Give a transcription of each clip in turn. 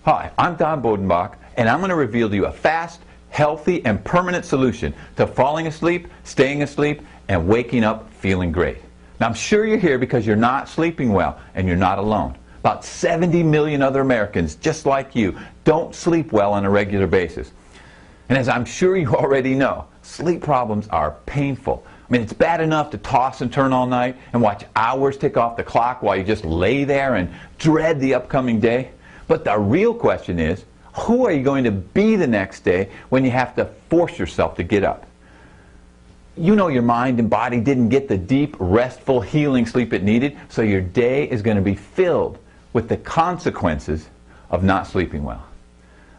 Hi, I'm Don Bodenbach, and I'm going to reveal to you a fast, healthy, and permanent solution to falling asleep, staying asleep, and waking up feeling great. Now, I'm sure you're here because you're not sleeping well, and you're not alone. About 70 million other Americans, just like you, don't sleep well on a regular basis. And as I'm sure you already know, sleep problems are painful. I mean, it's bad enough to toss and turn all night and watch hours tick off the clock while you just lay there and dread the upcoming day. But the real question is, who are you going to be the next day when you have to force yourself to get up? You know your mind and body didn't get the deep, restful, healing sleep it needed, so your day is going to be filled with the consequences of not sleeping well.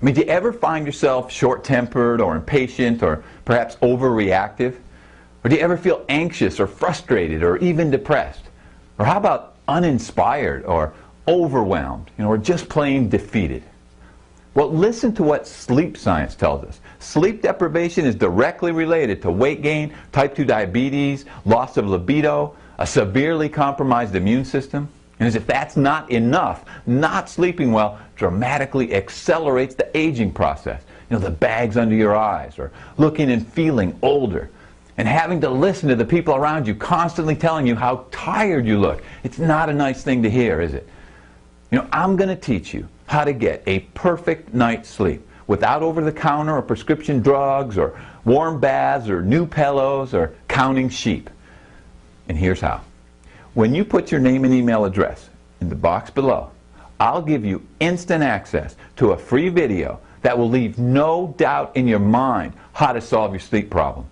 I mean, do you ever find yourself short-tempered or impatient or perhaps overreactive? Or do you ever feel anxious or frustrated or even depressed? Or how about uninspired or overwhelmed, or just plain defeated? Well, listen to what sleep science tells us. Sleep deprivation is directly related to weight gain, type 2 diabetes, loss of libido, a severely compromised immune system. And as if that's not enough, not sleeping well dramatically accelerates the aging process. The bags under your eyes, or looking and feeling older, and having to listen to the people around you constantly telling you how tired you look. It's not a nice thing to hear, is it? I'm going to teach you how to get a perfect night's sleep without over-the-counter or prescription drugs or warm baths or new pillows or counting sheep. And here's how. When you put your name and email address in the box below, I'll give you instant access to a free video that will leave no doubt in your mind how to solve your sleep problem.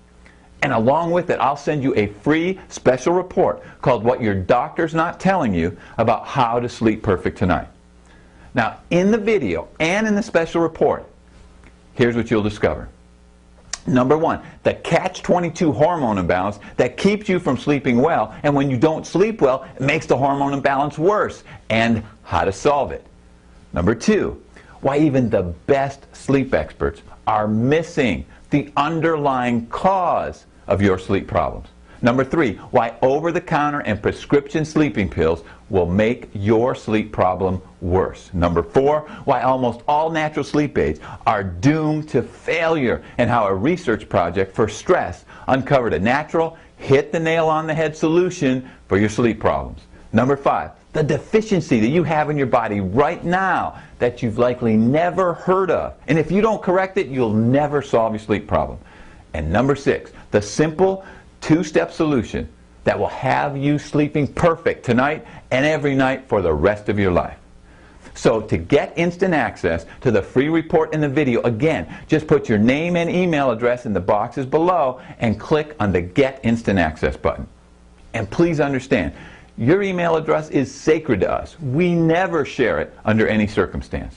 And along with it, I'll send you a free special report called What Your Doctor's Not Telling You About How to Sleep Perfect Tonight. Now, in the video and in the special report, here's what you'll discover. Number one, the catch-22 hormone imbalance that keeps you from sleeping well, and when you don't sleep well, it makes the hormone imbalance worse, and how to solve it. Number two, why even the best sleep experts are missing the underlying cause of your sleep problems. Number three, why over-the-counter and prescription sleeping pills will make your sleep problem worse. Number four, why almost all natural sleep aids are doomed to failure, and how a research project for stress uncovered a natural, hit-the-nail-on-the-head solution for your sleep problems. Number five, the deficiency that you have in your body right now that you've likely never heard of. And if you don't correct it, you'll never solve your sleep problem. And number six, the simple two-step solution that will have you sleeping perfect tonight and every night for the rest of your life. So to get instant access to the free report and the video, again, just put your name and email address in the boxes below and click on the Get Instant Access button. And please understand, your email address is sacred to us. We never share it under any circumstance.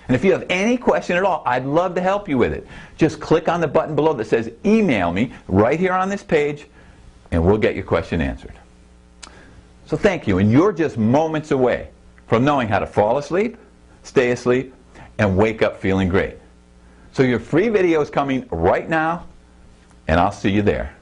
And if you have any question at all, I'd love to help you with it. Just click on the button below that says Email Me right here on this page, and we'll get your question answered. So thank you, and you're just moments away from knowing how to fall asleep, stay asleep, and wake up feeling great. So your free video is coming right now, and I'll see you there.